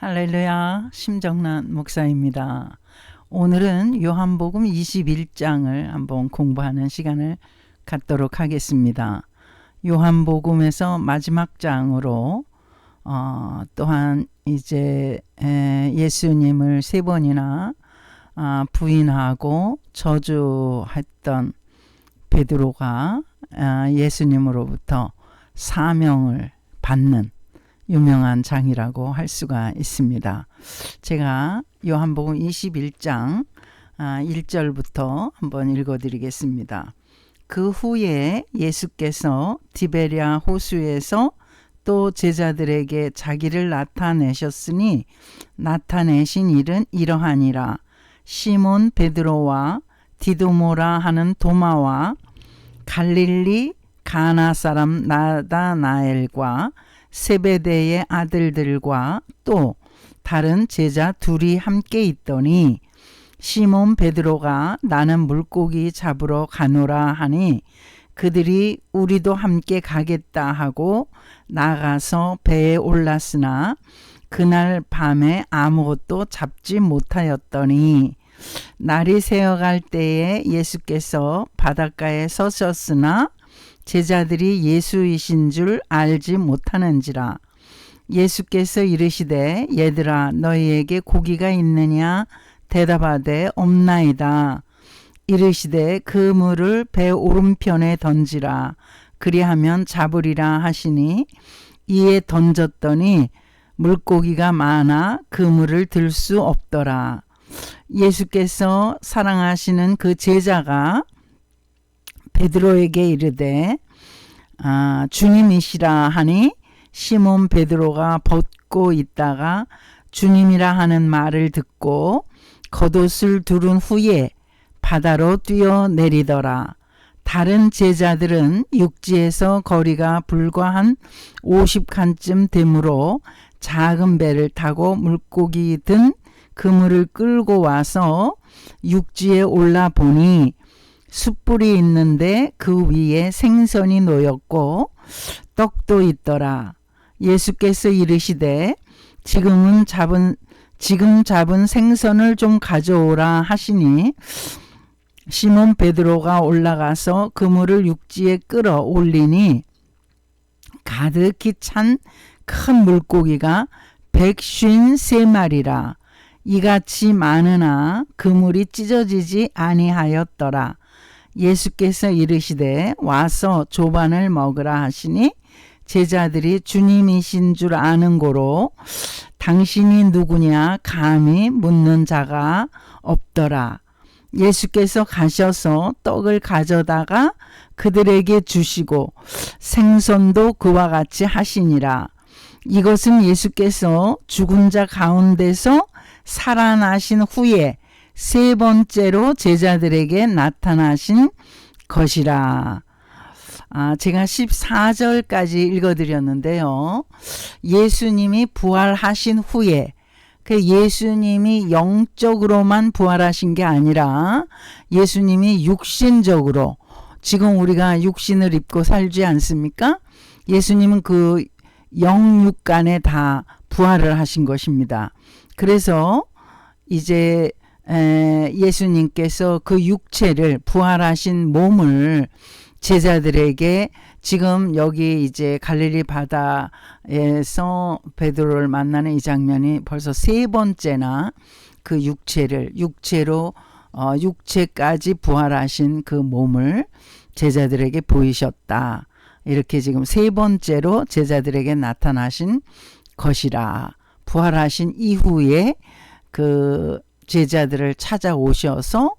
할렐루야, 심정란 목사입니다. 오늘은 요한복음 21장을 한번 공부하는 시간을 갖도록 하겠습니다. 요한복음에서 마지막 장으로 또한 이제 예수님을 세 번이나 부인하고 저주했던 베드로가 예수님으로부터 사명을 받는 유명한 장이라고 할 수가 있습니다. 제가 요한복음 21장 1절부터 한번 읽어드리겠습니다. 그 후에 예수께서 디베랴 호수에서 또 제자들에게 자기를 나타내셨으니 나타내신 일은 이러하니라. 시몬 베드로와 디도모라 하는 도마와 갈릴리 가나 사람 나다나엘과 세베대의 아들들과 또 다른 제자 둘이 함께 있더니 시몬 베드로가 나는 물고기 잡으러 가노라 하니 그들이 우리도 함께 가겠다 하고 나가서 배에 올랐으나 그날 밤에 아무것도 잡지 못하였더니 날이 새어갈 때에 예수께서 바닷가에 서셨으나 제자들이 예수이신 줄 알지 못하는지라. 예수께서 이르시되 얘들아 너희에게 고기가 있느냐 대답하되 없나이다. 이르시되 그 물을 배 오른편에 던지라. 그리하면 잡으리라 하시니 이에 던졌더니 물고기가 많아 그 물을 들 수 없더라. 예수께서 사랑하시는 그 제자가 베드로에게 이르되 주님이시라 하니 시몬 베드로가 벗고 있다가 주님이라 하는 말을 듣고 겉옷을 두른 후에 바다로 뛰어내리더라. 다른 제자들은 육지에서 거리가 불과 한 50칸쯤 되므로 작은 배를 타고 물고기 든 그물을 끌고 와서 육지에 올라 보니 숯불이 있는데 그 위에 생선이 놓였고 떡도 있더라. 예수께서 이르시되 지금 잡은 생선을 좀 가져오라 하시니 시몬 베드로가 올라가서 그물을 육지에 끌어 올리니 가득히 찬 큰 물고기가 153마리라. 이같이 많으나 그물이 찢어지지 아니하였더라. 예수께서 이르시되 와서 조반을 먹으라 하시니 제자들이 주님이신 줄 아는 고로 당신이 누구냐 감히 묻는 자가 없더라. 예수께서 가셔서 떡을 가져다가 그들에게 주시고 생선도 그와 같이 하시니라. 이것은 예수께서 죽은 자 가운데서 살아나신 후에 세 번째로 제자들에게 나타나신 것이라. 제가 14절까지 읽어드렸는데요. 예수님이 부활하신 후에 예수님이 영적으로만 부활하신 게 아니라 예수님이 육신적으로 지금 우리가 육신을 입고 살지 않습니까? 예수님은 그 영육간에 다 부활을 하신 것입니다. 그래서 이제 예수님께서 그 육체를 부활하신 몸을 제자들에게 지금 여기 이제 갈릴리 바다에서 베드로를 만나는 이 장면이 벌써 세 번째나 그 육체까지 부활하신 그 몸을 제자들에게 보이셨다. 이렇게 지금 세 번째로 제자들에게 나타나신 것이라. 부활하신 이후에 그 제자들을 찾아오셔서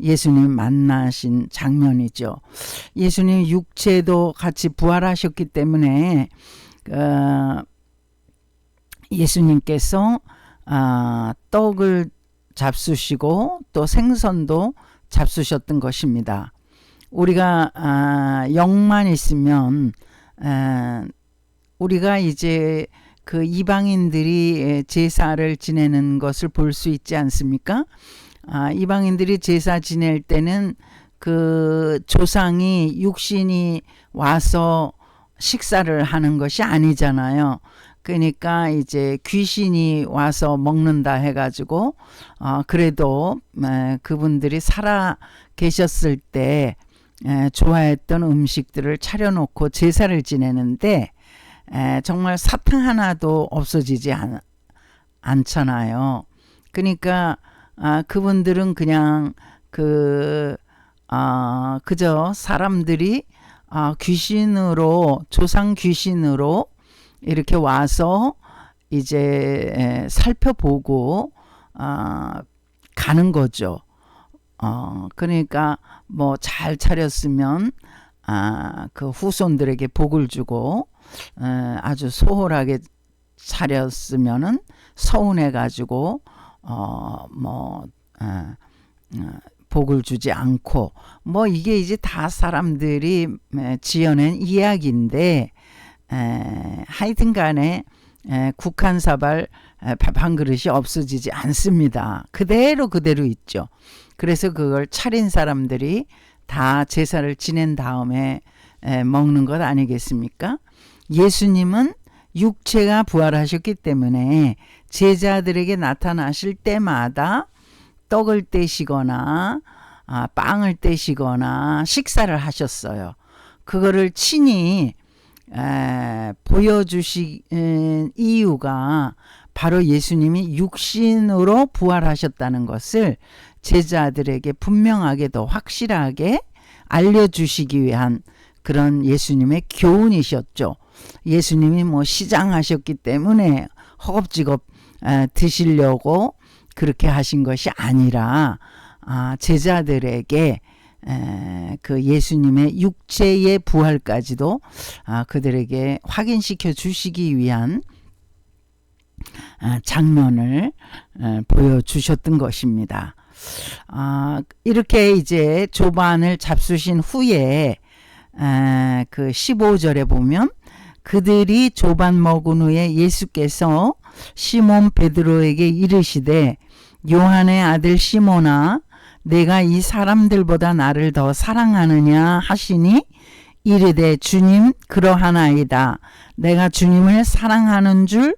예수님 만나신 장면이죠. 예수님 육체도 같이 부활하셨기 때문에 예수님께서 떡을 잡수시고 또 생선도 잡수셨던 것입니다. 우리가 영만 있으면 우리가 이제 그 이방인들이 제사를 지내는 것을 볼 수 있지 않습니까? 이방인들이 제사 지낼 때는 그 조상이 육신이 와서 식사를 하는 것이 아니잖아요. 그러니까 이제 귀신이 와서 먹는다 해가지고 그래도 그분들이 살아 계셨을 때 좋아했던 음식들을 차려놓고 제사를 지내는데 정말 사탕 하나도 없어지지 않잖아요. 그러니까 그분들은 그냥 그저 사람들이 귀신으로, 조상 귀신으로 이렇게 와서 이제 살펴보고 가는 거죠. 그러니까 뭐 잘 차렸으면 그 후손들에게 복을 주고 아주 소홀하게 차렸으면은 서운해 가지고 복을 주지 않고, 뭐 이게 이제 다 사람들이 지어낸 이야기인데 하여튼 간에 국한사발 밥 한 그릇이 없어지지 않습니다. 그대로 있죠. 그래서 그걸 차린 사람들이 다 제사를 지낸 다음에 먹는 것 아니겠습니까? 예수님은 육체가 부활하셨기 때문에 제자들에게 나타나실 때마다 떡을 떼시거나 빵을 떼시거나 식사를 하셨어요. 그거를 친히 보여주신 이유가 바로 예수님이 육신으로 부활하셨다는 것을 제자들에게 분명하게 더 확실하게 알려주시기 위한 그런 예수님의 교훈이셨죠. 예수님이 뭐 시장하셨기 때문에 허겁지겁 드시려고 그렇게 하신 것이 아니라 제자들에게 그 예수님의 육체의 부활까지도 그들에게 확인시켜 주시기 위한 장면을 보여주셨던 것입니다. 이렇게 이제 조반을 잡수신 후에 그 15절에 보면 그들이 조반 먹은 후에 예수께서 시몬 베드로에게 이르시되 요한의 아들 시몬아 내가 이 사람들보다 나를 더 사랑하느냐 하시니 이르되 주님 그러하나이다. 내가 주님을 사랑하는 줄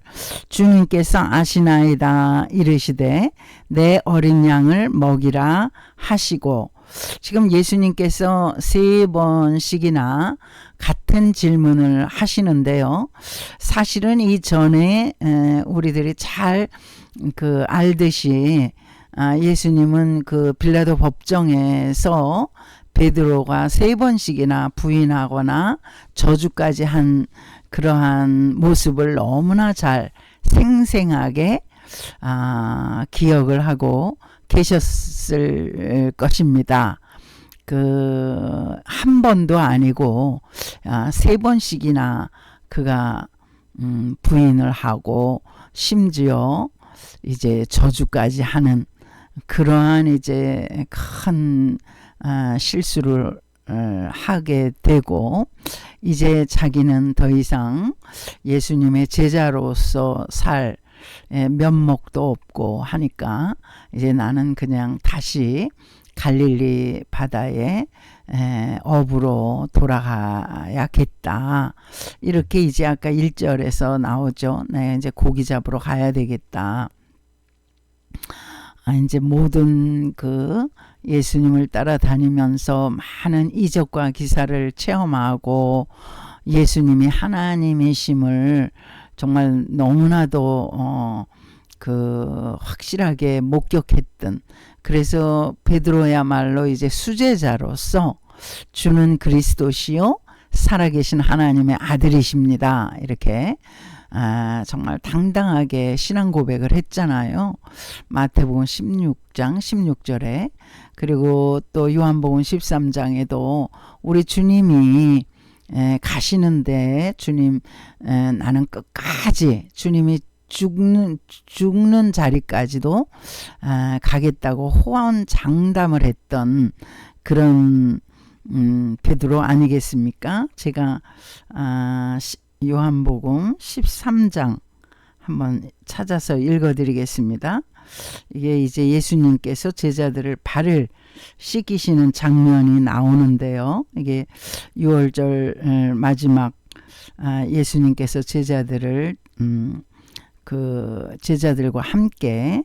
주님께서 아시나이다. 이르시되 내 어린 양을 먹이라 하시고, 지금 예수님께서 3번씩이나 같은 질문을 하시는데요. 사실은 이전에 우리들이 잘 알듯이 예수님은 그 빌라도 법정에서 베드로가 3번씩이나 부인하거나 저주까지 한 그러한 모습을 너무나 잘 생생하게 기억을 하고 계셨을 것입니다. 한 번도 아니고 3번씩이나 그가 부인을 하고 심지어 이제 저주까지 하는 그러한 이제 큰 실수를 하게 되고, 이제 자기는 더 이상 예수님의 제자로서 살 면목도 없고 하니까 이제 나는 그냥 다시 갈릴리 바다에 업으로 돌아가야겠다. 이렇게 이제 아까 1절에서 나오죠. 내가 이제 고기 잡으러 가야 되겠다. 이제 모든 예수님을 따라다니면서 많은 이적과 기사를 체험하고 예수님이 하나님이심을 정말 너무나도 확실하게 목격했던, 그래서 베드로야말로 이제 수제자로서 주는 그리스도시요 살아계신 하나님의 아들이십니다. 이렇게 정말 당당하게 신앙 고백을 했잖아요. 마태복음 16장 16절에, 그리고 또 요한복음 13장에도 우리 주님이 가시는데 주님 나는 끝까지 주님이 죽는 자리까지도 가겠다고 호언장담을 했던 그런 베드로 아니겠습니까? 제가 요한복음 13장 한번 찾아서 읽어드리겠습니다. 이게 이제 예수님께서 제자들을 발을 씻기시는 장면이 나오는데요. 이게 6월절 마지막 예수님께서 제자들을 그 제자들과 함께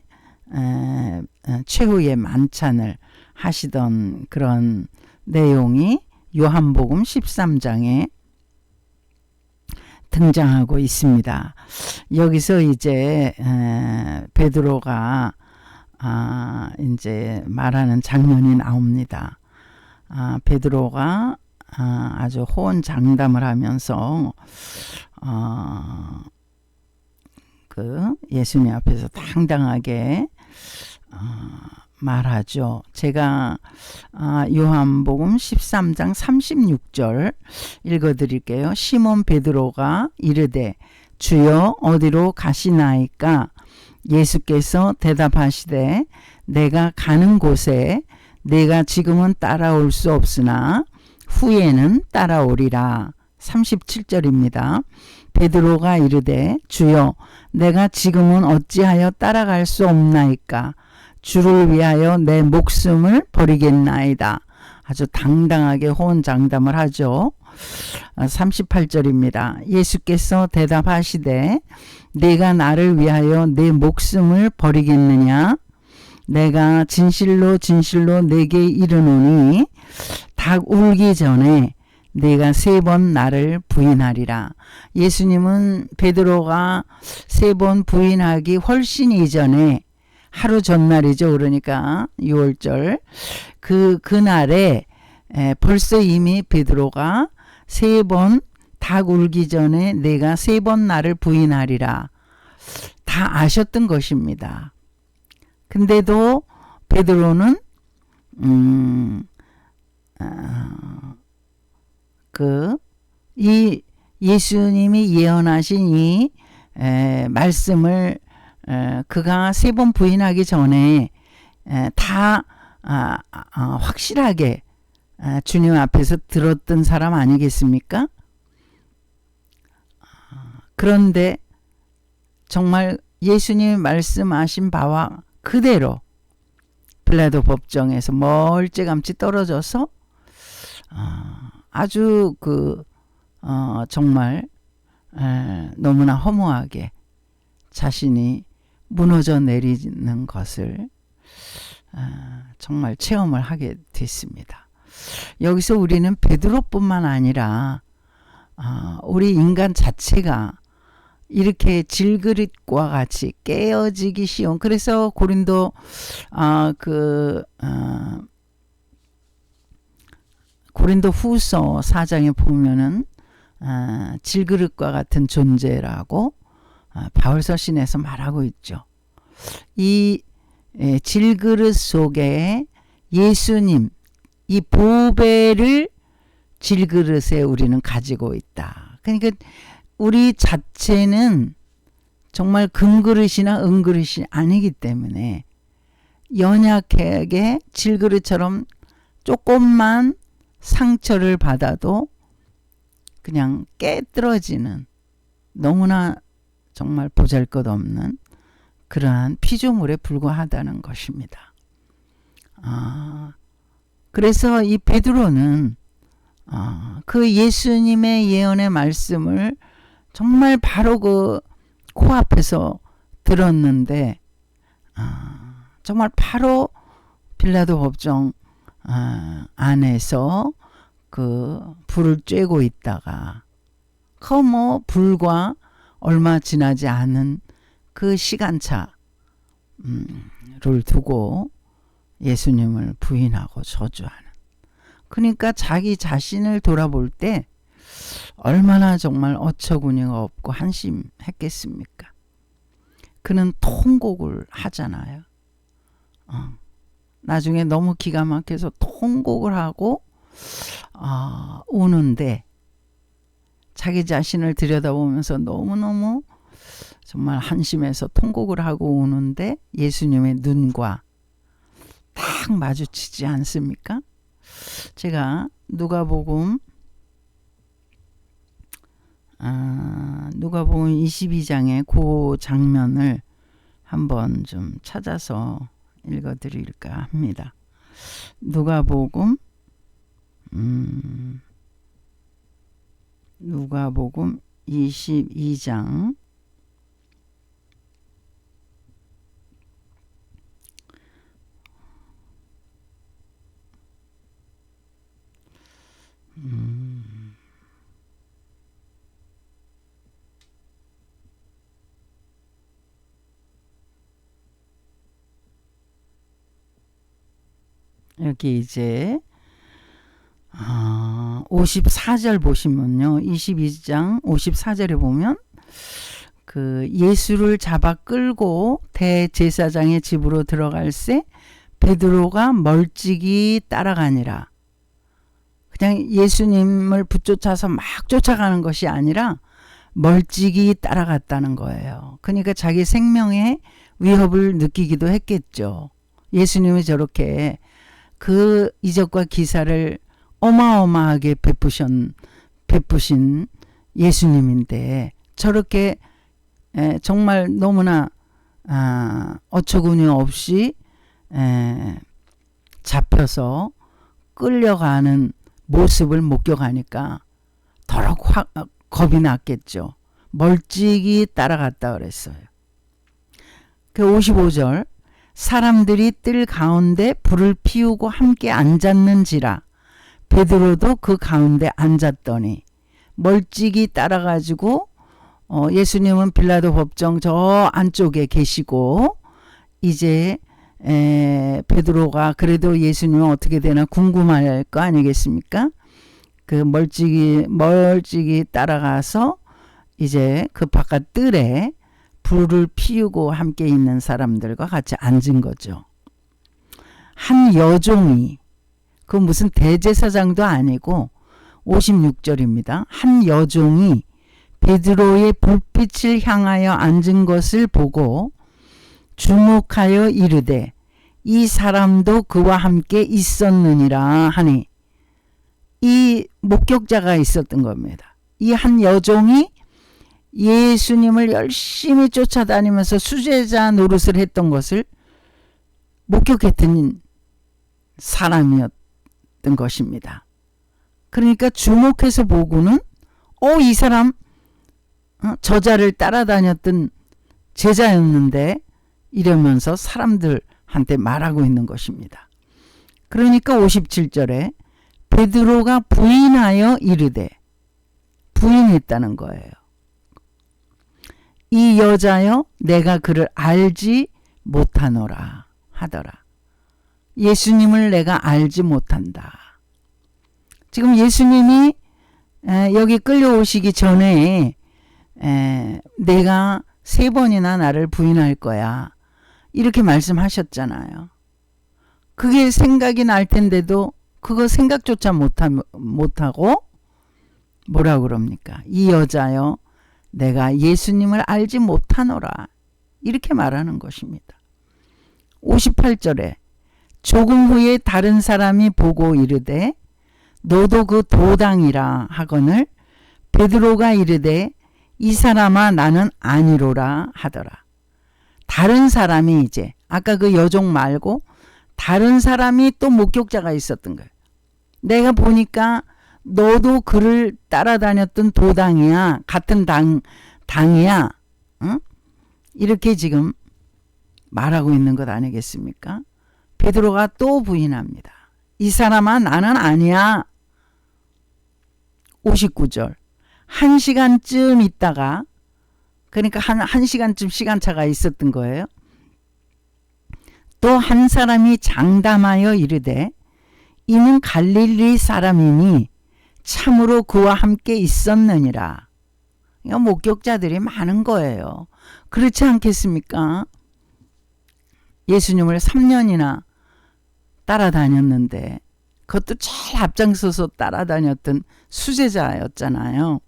최후의 만찬을 하시던 그런 내용이 요한복음 13장에 등장하고 있습니다. 여기서 이제 베드로가 이제 말하는 장면이 나옵니다. 베드로가 아주 호언장담을 하면서 그 예수님 앞에서 당당하게 말하죠. 제가 요한복음 13장 36절 읽어드릴게요. 시몬 베드로가 이르되 주여 어디로 가시나이까? 예수께서 대답하시되 내가 가는 곳에 내가 지금은 따라올 수 없으나 후에는 따라오리라. 37절입니다. 베드로가 이르되 주여 내가 지금은 어찌하여 따라갈 수 없나이까? 주를 위하여 내 목숨을 버리겠나이다. 아주 당당하게 호언장담을 하죠. 38절입니다. 예수께서 대답하시되 내가 나를 위하여 내 목숨을 버리겠느냐? 내가 진실로 진실로 내게 이르노니 닭 울기 전에 네가 3번 나를 부인하리라. 예수님은 베드로가 3번 부인하기 훨씬 이전에 하루 전날이죠. 그러니까 6월절 그날에 벌써 이미 베드로가 3번 닭 울기 전에 내가 3번 나를 부인하리라 다 아셨던 것입니다. 근데도 베드로는 이 예수님이 예언하신 이 말씀을 그가 3번 부인하기 전에 다 확실하게 주님 앞에서 들었던 사람 아니겠습니까? 그런데 정말 예수님이 말씀하신 바와 그대로 빌라도 법정에서 멀찌감치 떨어져서 아주 정말 너무나 허무하게 자신이 무너져 내리는 것을 정말 체험을 하게 됐습니다. 여기서 우리는 베드로뿐만 아니라 우리 인간 자체가 이렇게 질그릇과 같이 깨어지기 쉬운, 그래서 고린도 고린도 후서 4장에 보면은 질그릇과 같은 존재라고 바울 서신에서 말하고 있죠. 이 질그릇 속에 예수님, 이 보배를 질그릇에 우리는 가지고 있다. 그러니까 우리 자체는 정말 금그릇이나 은그릇이 아니기 때문에 연약하게 질그릇처럼 조금만 상처를 받아도 그냥 깨뜨려지는, 너무나 정말 보잘것없는 그러한 피조물에 불과하다는 것입니다. 그래서 이 베드로는 그 예수님의 예언의 말씀을 정말 바로 그 코앞에서 들었는데 정말 바로 빌라도 법정 안에서 그 불을 쬐고 있다가 불과 얼마 지나지 않은 그 시간차를 두고 예수님을 부인하고 저주하는, 그러니까 자기 자신을 돌아볼 때 얼마나 정말 어처구니가 없고 한심했겠습니까? 그는 통곡을 하잖아요. 나중에 너무 기가 막혀서 통곡을 하고 우는데, 자기 자신을 들여다보면서 너무너무 정말 한심해서 통곡을 하고 우는데 예수님의 눈과 딱 마주치지 않습니까? 제가 누가복음 22장의 그 장면을 한번 좀 찾아서 읽어드릴까 합니다. 누가복음 22장 여기 이제 54절 보시면요. 22장 54절에 보면 그 예수를 잡아 끌고 대제사장의 집으로 들어갈새 베드로가 멀찍이 따라가니라. 그냥 예수님을 붙쫓아서 막 쫓아가는 것이 아니라 멀찍이 따라갔다는 거예요. 그러니까 자기 생명의 위협을 느끼기도 했겠죠. 예수님이 저렇게 그 이적과 기사를 어마어마하게 베푸신 예수님인데 저렇게 정말 너무나 어처구니 없이 잡혀서 끌려가는 모습을 목격하니까 더욱 겁이 났겠죠. 멀찍이 따라갔다 그랬어요. 그 55절 사람들이 뜰 가운데 불을 피우고 함께 앉았는지라 베드로도 그 가운데 앉았더니 멀찍이 따라가지고 예수님은 빌라도 법정 저 안쪽에 계시고 이제 베드로가 그래도 예수님은 어떻게 되나 궁금할 거 아니겠습니까? 그 멀찍이 따라가서 이제 그 바깥 뜰에 불을 피우고 함께 있는 사람들과 같이 앉은 거죠. 한 여종이 그 무슨 대제사장도 아니고 56절입니다. 한 여종이 베드로의 불빛을 향하여 앉은 것을 보고 주목하여 이르되 이 사람도 그와 함께 있었느니라 하니 이 목격자가 있었던 겁니다. 이 한 여종이 예수님을 열심히 쫓아다니면서 수제자 노릇을 했던 것을 목격했던 사람이었던 것입니다. 그러니까 주목해서 보고는 이 사람 저자를 따라다녔던 제자였는데 이러면서 사람들한테 말하고 있는 것입니다. 그러니까 57절에 베드로가 부인하여 이르되 부인했다는 거예요. 이 여자여 내가 그를 알지 못하노라 하더라. 예수님을 내가 알지 못한다. 지금 예수님이 여기 끌려오시기 전에 내가 3번이나 나를 부인할 거야. 이렇게 말씀하셨잖아요. 그게 생각이 날 텐데도 그거 생각조차 못하고 뭐라 그럽니까? 이 여자여 내가 예수님을 알지 못하노라. 이렇게 말하는 것입니다. 58절에 조금 후에 다른 사람이 보고 이르되 너도 그 도당이라 하거늘 베드로가 이르되 이 사람아 나는 아니로라 하더라. 다른 사람이 이제 아까 그 여종 말고 다른 사람이 또 목격자가 있었던 거예요. 내가 보니까 너도 그를 따라다녔던 도당이야. 같은 당이야. 응? 이렇게 지금 말하고 있는 것 아니겠습니까? 베드로가 또 부인합니다. 이 사람아 나는 아니야. 59절 1시간쯤 있다가 그러니까 한 시간쯤 시간차가 있었던 거예요. 또 한 사람이 장담하여 이르되 이는 갈릴리 사람이니 참으로 그와 함께 있었느니라. 그러니까 목격자들이 많은 거예요. 그렇지 않겠습니까? 예수님을 3년이나 따라다녔는데 그것도 제일 앞장서서 따라다녔던 수제자였잖아요.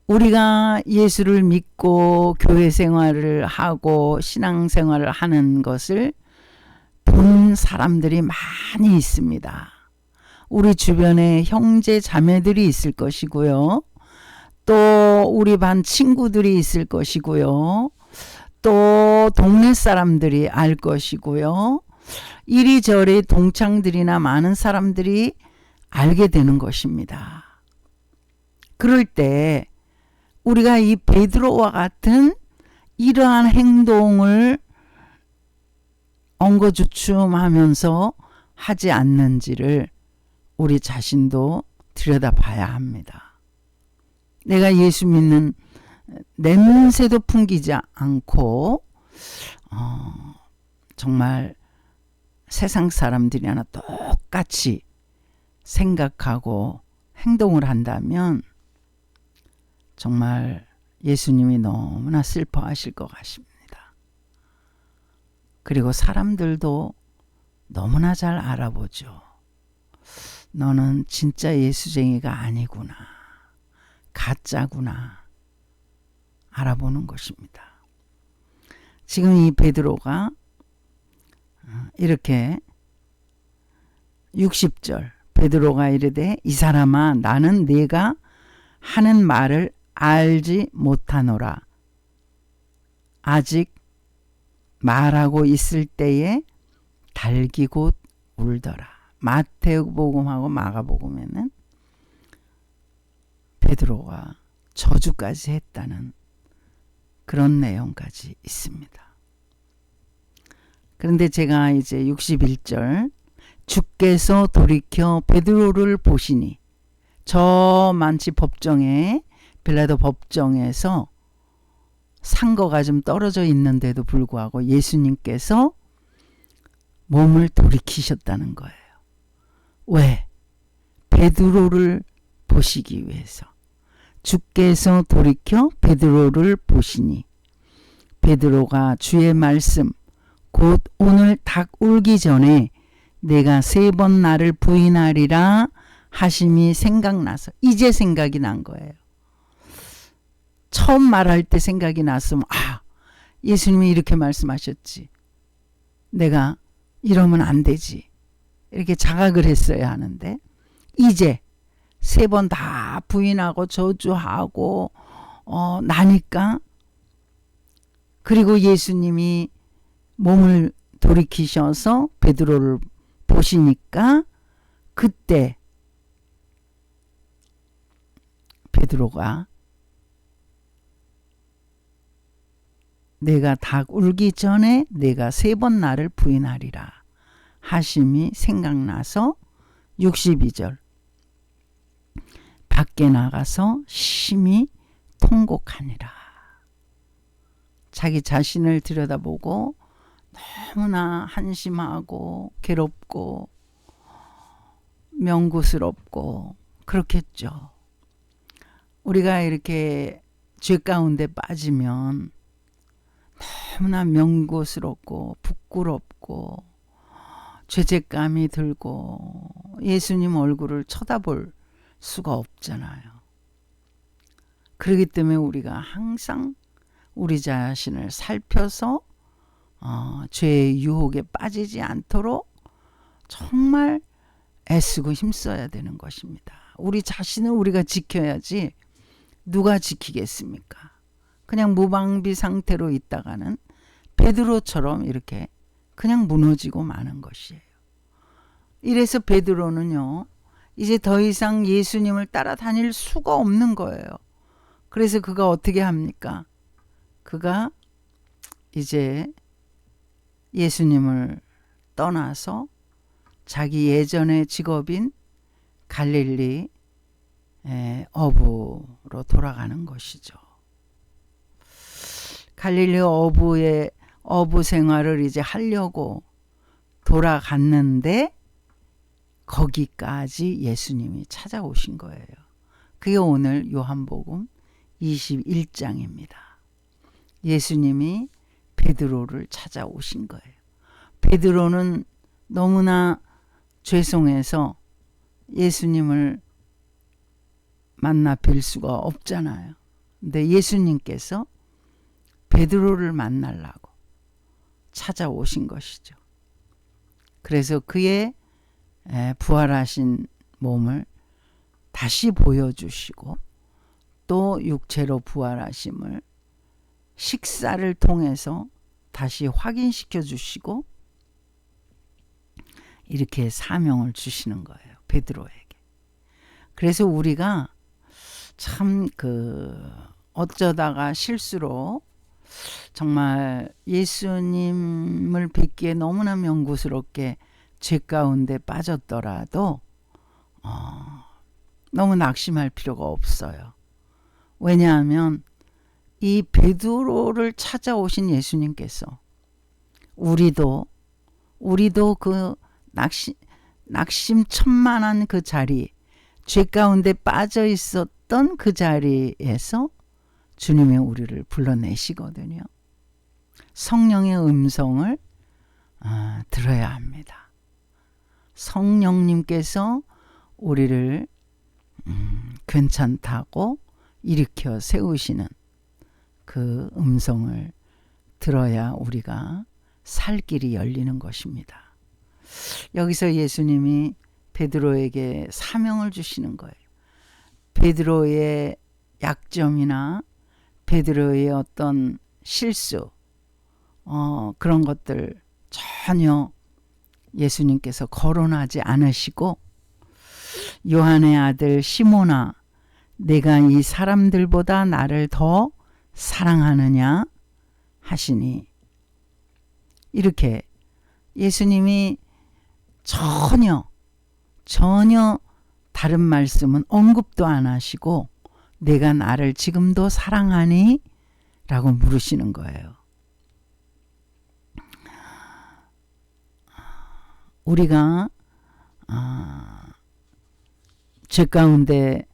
우리가 예수를 믿고 교회 생활을 하고 신앙 생활을 하는 것을 본 사람들이 많이 있습니다. 우리 주변에 형제 자매들이 있을 것이고요. 또 우리 반 친구들이 있을 것이고요. 또 동네 사람들이 알 것이고요. 이리저리 동창들이나 많은 사람들이 알게 되는 것입니다. 그럴 때 우리가 이 베드로와 같은 이러한 행동을 엉거주춤하면서 하지 않는지를 우리 자신도 들여다봐야 합니다. 내가 예수 믿는 냄새도 풍기지 않고 정말 세상 사람들이나 똑같이 생각하고 행동을 한다면 정말 예수님이 너무나 슬퍼하실 것 같습니다. 그리고 사람들도 너무나 잘 알아보죠. 너는 진짜 예수쟁이가 아니구나. 가짜구나. 알아보는 것입니다. 지금 이 베드로가 이렇게 60절 베드로가 이르되 이 사람아 나는 네가 하는 말을 알지 못하노라. 아직 말하고 있을 때에 달기 곧 울더라. 마태복음하고 마가복음에는 베드로가 저주까지 했다는 그런 내용까지 있습니다. 그런데 제가 이제 61절 주께서 돌이켜 베드로를 보시니 저 만치 법정에 빌라도 법정에서 상거가 좀 떨어져 있는데도 불구하고 예수님께서 몸을 돌이키셨다는 거예요. 왜? 베드로를 보시기 위해서. 주께서 돌이켜 베드로를 보시니 베드로가 주의 말씀 곧 오늘 닭 울기 전에 내가 3번 나를 부인하리라 하심이 생각나서 이제 생각이 난 거예요. 처음 말할 때 생각이 났으면 예수님이 이렇게 말씀하셨지. 내가 이러면 안 되지. 이렇게 자각을 했어야 하는데 이제 3번 다 부인하고 저주하고 나니까 그리고 예수님이 몸을 돌이키셔서 베드로를 보시니까 그때 베드로가 내가 닭 울기 전에 내가 3번 나를 부인하리라 하심이 생각나서 62절 밖에 나가서 심히 통곡하니라. 자기 자신을 들여다보고 너무나 한심하고 괴롭고 명구스럽고 그렇겠죠. 우리가 이렇게 죄 가운데 빠지면 너무나 명구스럽고 부끄럽고 죄책감이 들고 예수님 얼굴을 쳐다볼 수가 없잖아요. 그렇기 때문에 우리가 항상 우리 자신을 살펴서 죄의 유혹에 빠지지 않도록 정말 애쓰고 힘써야 되는 것입니다. 우리 자신을 우리가 지켜야지 누가 지키겠습니까? 그냥 무방비 상태로 있다가는 베드로처럼 이렇게 그냥 무너지고 마는 것이에요. 이래서 베드로는요, 이제 더 이상 예수님을 따라다닐 수가 없는 거예요. 그래서 그가 어떻게 합니까? 그가 이제 예수님을 떠나서 자기 예전의 직업인 갈릴리 어부로 돌아가는 것이죠. 갈릴리 어부의 어부 생활을 이제 하려고 돌아갔는데 거기까지 예수님이 찾아오신 거예요. 그게 오늘 요한복음 21장입니다. 예수님이 베드로를 찾아오신 거예요. 베드로는 너무나 죄송해서 예수님을 만나 뵐 수가 없잖아요. 근데 예수님께서 베드로를 만나려고 찾아오신 것이죠. 그래서 그의 부활하신 몸을 다시 보여주시고 또 육체로 부활하심을 식사를 통해서 다시 확인시켜 주시고 이렇게 사명을 주시는 거예요. 베드로에게. 그래서 우리가 참 어쩌다가 실수로 정말 예수님을 뵙기에 너무나 명구스럽게 죄 가운데 빠졌더라도 너무 낙심할 필요가 없어요. 왜냐하면 이 베드로를 찾아오신 예수님께서 우리도 우리도 그 낙심천만한 그 자리, 죄 가운데 빠져 있었던 그 자리에서 주님이 우리를 불러내시거든요. 성령의 음성을 들어야 합니다. 성령님께서 우리를 괜찮다고 일으켜 세우시는 그 음성을 들어야 우리가 살 길이 열리는 것입니다. 여기서 예수님이 베드로에게 사명을 주시는 거예요. 베드로의 약점이나 베드로의 어떤 실수, 그런 것들 전혀 예수님께서 거론하지 않으시고, 요한의 아들 시몬아, 내가 이 사람들보다 나를 더 사랑하느냐 하시니, 이렇게 예수님이 전혀 다른 말씀은 언급도 안 하시고 내가 나를 지금도 사랑하니? 라고 물으시는 거예요. 우리가 죄 가운데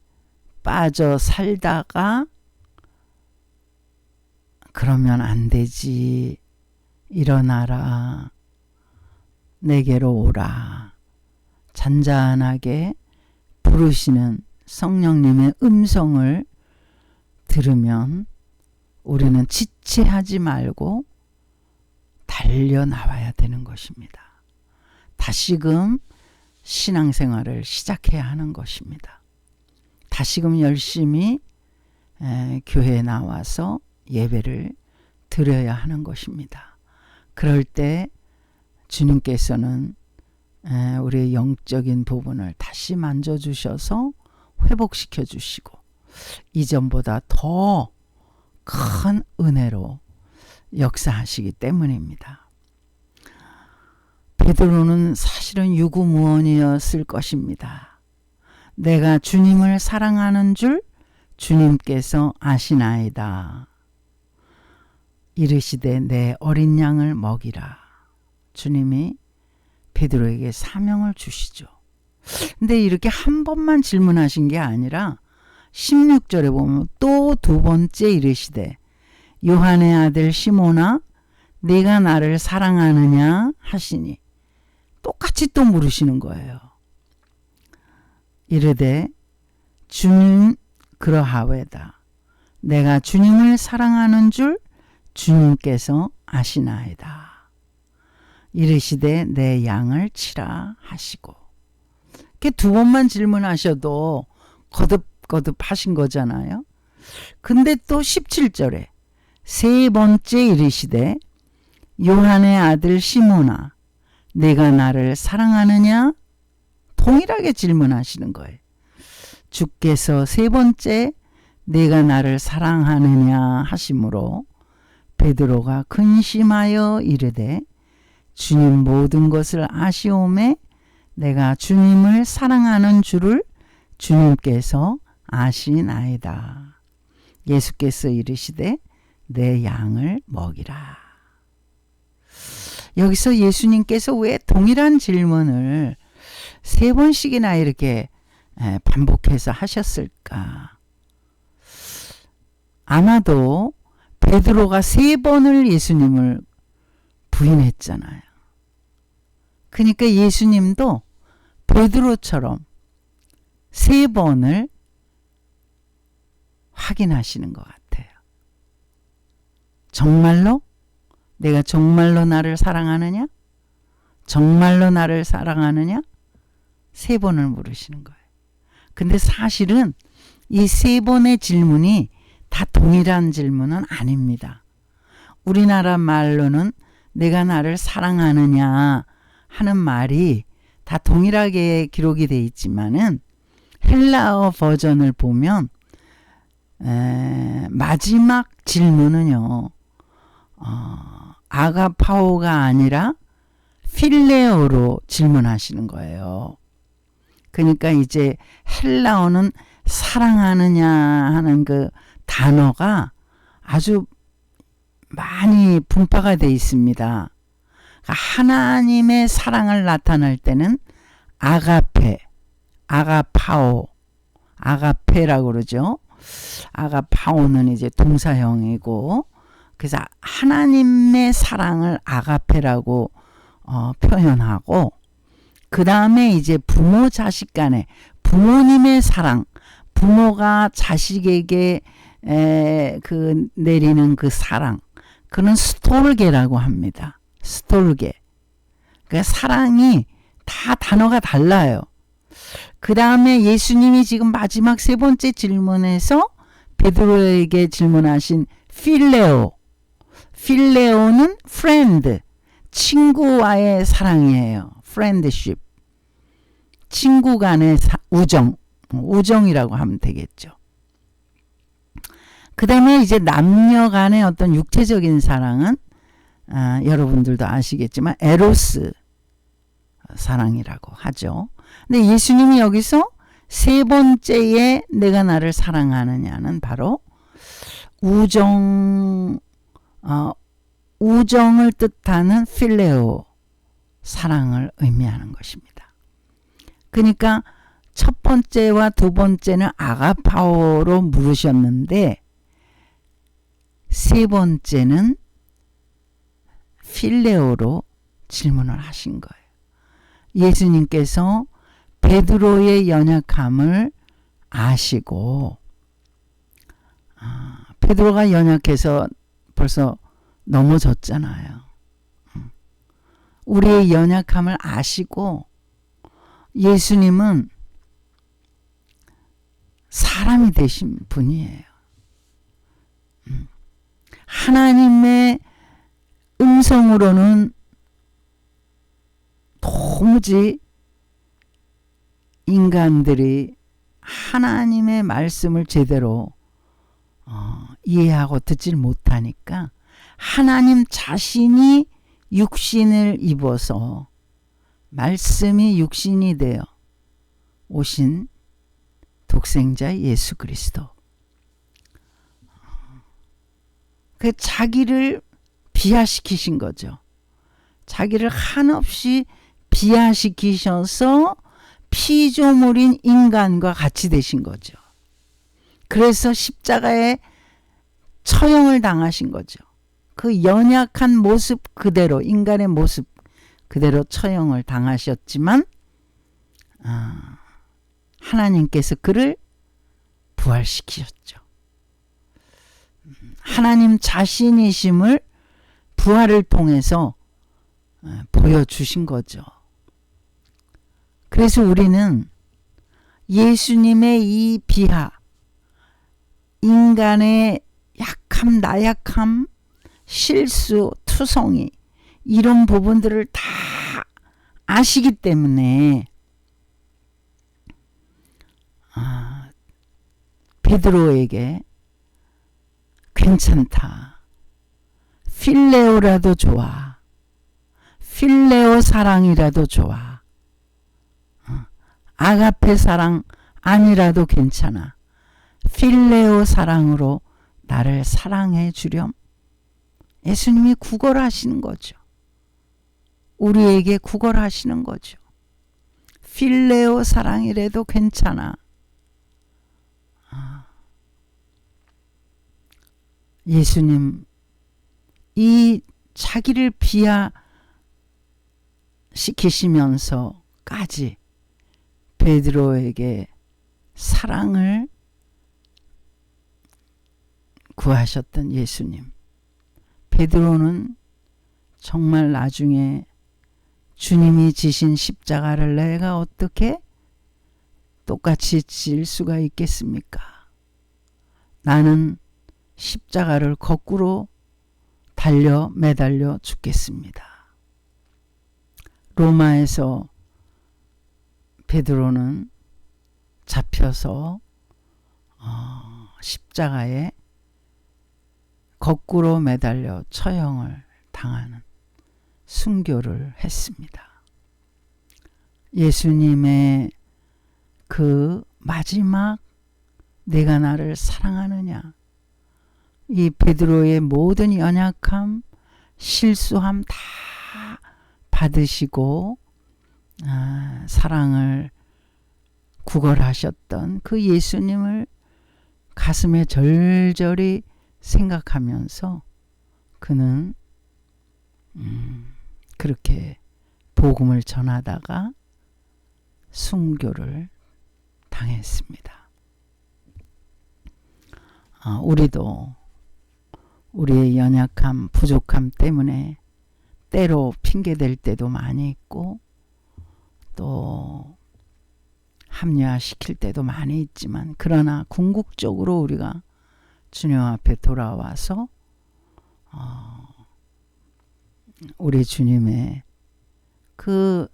빠져 살다가 그러면 안 되지. 일어나라. 내게로 오라. 잔잔하게 부르시는 성령님의 음성을 들으면 우리는 지체하지 말고 달려 나와야 되는 것입니다. 다시금 신앙생활을 시작해야 하는 것입니다. 다시금 열심히 교회에 나와서 예배를 드려야 하는 것입니다. 그럴 때 주님께서는 우리의 영적인 부분을 다시 만져주셔서 회복시켜 주시고 이전보다 더 큰 은혜로 역사하시기 때문입니다. 베드로는 사실은 유구무원이었을 것입니다. 내가 주님을 사랑하는 줄 주님께서 아시나이다. 이르시되 내 어린 양을 먹이라. 주님이 베드로에게 사명을 주시죠. 근데 이렇게 한 번만 질문하신 게 아니라 16절에 보면 또 두 번째 이르시되 요한의 아들 시몬아 네가 나를 사랑하느냐 하시니, 똑같이 또 물으시는 거예요. 이르되 주님 그러하외다. 내가 주님을 사랑하는 줄 주님께서 아시나이다. 이르시되 내 양을 치라 하시고. 이렇게 두 번만 질문하셔도 거듭 하신 거잖아요. 근데 또 17절에 세 번째 이르시되 요한의 아들 시몬아 내가 나를 사랑하느냐? 동일하게 질문하시는 거예요. 주께서 세 번째 내가 나를 사랑하느냐 하심으로 베드로가 근심하여 이르되 주님 모든 것을 아시오매 내가 주님을 사랑하는 줄을 주님께서 아시나이다. 예수께서 이르시되 내 양을 먹이라. 여기서 예수님께서 왜 동일한 질문을 세 번씩이나 이렇게 반복해서 하셨을까? 아마도 베드로가 세 번을 예수님을 부인했잖아요. 그러니까 예수님도 베드로처럼 세 번을 확인하시는 것 같아요. 정말로? 내가 정말로 나를 사랑하느냐? 정말로 나를 사랑하느냐? 세 번을 물으시는 거예요. 근데 사실은 이 세 번의 질문이 다 동일한 질문은 아닙니다. 우리나라 말로는 내가 나를 사랑하느냐 하는 말이 다 동일하게 기록이 되어 있지만은 헬라어 버전을 보면 마지막 질문은요. 아가파오가 아니라 필레오로 질문하시는 거예요. 그러니까 이제 헬라어는 사랑하느냐 하는 그 단어가 아주 많이 분파가 되어 있습니다. 하나님의 사랑을 나타낼 때는 아가페, 아가파오, 아가페라고 그러죠. 아가파오는 이제 동사형이고, 그래서 하나님의 사랑을 아가페라고 표현하고, 그 다음에 이제 부모 자식 간에 부모님의 사랑, 부모가 자식에게 내리는 그 사랑, 그는 스톨게라고 합니다. 스톨게. 그러니까 사랑이 다 단어가 달라요. 그 다음에 예수님이 지금 마지막 세 번째 질문에서 베드로에게 질문하신 필레오. 필레오는 friend, 친구와의 사랑이에요. friendship. 친구 간의 우정, 우정이라고 하면 되겠죠. 그 다음에 이제 남녀 간의 어떤 육체적인 사랑은 여러분들도 아시겠지만 에로스 사랑이라고 하죠. 근데 예수님이 여기서 세 번째에 내가 나를 사랑하느냐는 바로 우정을 뜻하는 필레오 사랑을 의미하는 것입니다. 그러니까 첫 번째와 두 번째는 아가파오로 물으셨는데 세 번째는 필레오로 질문을 하신 거예요. 예수님께서 베드로의 연약함을 아시고 베드로가 연약해서 벌써 넘어졌잖아요. 우리의 연약함을 아시고 예수님은 사람이 되신 분이에요. 하나님의 음성으로는 도무지 인간들이 하나님의 말씀을 제대로 이해하고 듣질 못하니까 하나님 자신이 육신을 입어서 말씀이 육신이 되어 오신 독생자 예수 그리스도. 그 자기를 비하시키신 거죠. 자기를 한없이 비하시키셔서 피조물인 인간과 같이 되신 거죠. 그래서 십자가에 처형을 당하신 거죠. 그 연약한 모습 그대로, 인간의 모습 그대로 처형을 당하셨지만 하나님께서 그를 부활시키셨죠. 하나님 자신이심을 부활을 통해서 보여주신 거죠. 그래서 우리는 예수님의 이 비하, 인간의 약함, 나약함, 실수, 투성이 이런 부분들을 다 아시기 때문에 베드로에게 괜찮다. 필레오라도 좋아. 필레오 사랑이라도 좋아. 아가페 사랑 아니라도 괜찮아. 필레오 사랑으로 나를 사랑해 주렴. 예수님이 구걸하시는 거죠. 우리에게 구걸하시는 거죠. 필레오 사랑이라도 괜찮아. 예수님 이 자기를 비하시키시면서까지 베드로에게 사랑을 구하셨던 예수님. 베드로는 정말 나중에 주님이 지신 십자가를 내가 어떻게 똑같이 질 수가 있겠습니까? 나는 십자가를 거꾸로 매달려 죽겠습니다. 로마에서 베드로는 잡혀서 십자가에 거꾸로 매달려 처형을 당하는 순교를 했습니다. 예수님의 그 마지막 내가 나를 사랑하느냐, 이 베드로의 모든 연약함, 실수함 다 받으시고 사랑을 구걸하셨던 그 예수님을 가슴에 절절히 생각하면서 그는 그렇게 복음을 전하다가 순교를 당했습니다. 우리도 우리의 연약함, 부족함 때문에 때로 핑계댈 때도 많이 있고 또 합리화시킬 때도 많이 있지만, 그러나 궁극적으로 우리가 주님 앞에 돌아와서 우리 주님의 그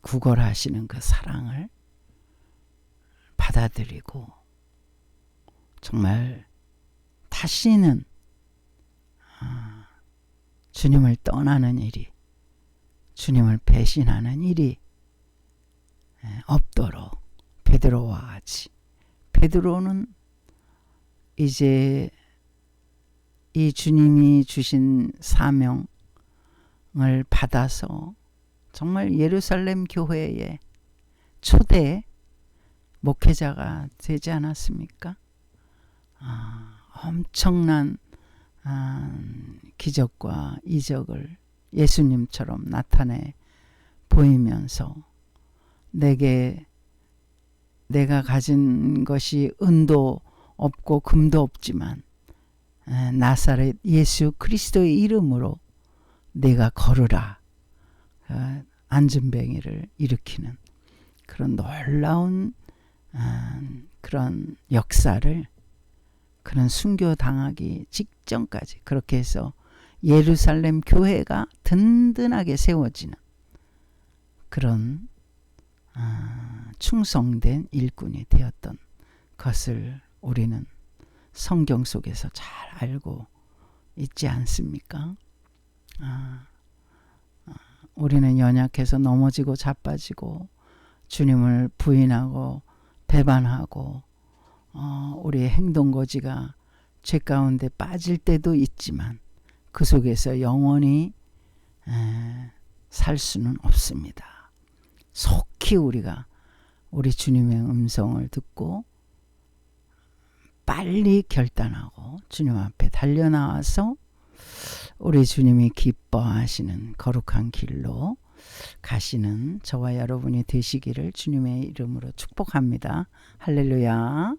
구걸하시는 그 사랑을 받아들이고 정말 다시는 주님을 떠나는 일이, 주님을 배신하는 일이 없도록 베드로와 같이, 베드로는 이제 이 주님이 주신 사명을 받아서 정말 예루살렘 교회의 초대 목회자가 되지 않았습니까? 엄청난 기적과 이적을 예수님처럼 나타내 보이면서 내가 가진 것이 은도 없고 금도 없지만 나사렛 예수 그리스도의 이름으로 내가 걸으라, 안전뱅이를 일으키는 그런 놀라운 그런 역사를, 그런 순교당하기 직전까지 그렇게 해서 예루살렘 교회가 든든하게 세워지는 그런 충성된 일꾼이 되었던 것을 우리는 성경 속에서 잘 알고 있지 않습니까? 우리는 연약해서 넘어지고 자빠지고 주님을 부인하고 배반하고 우리의 행동거지가 죄 가운데 빠질 때도 있지만 그 속에서 영원히 살 수는 없습니다. 속히 우리가 우리 주님의 음성을 듣고 빨리 결단하고 주님 앞에 달려나와서 우리 주님이 기뻐하시는 거룩한 길로 가시는 저와 여러분이 되시기를 주님의 이름으로 축복합니다. 할렐루야.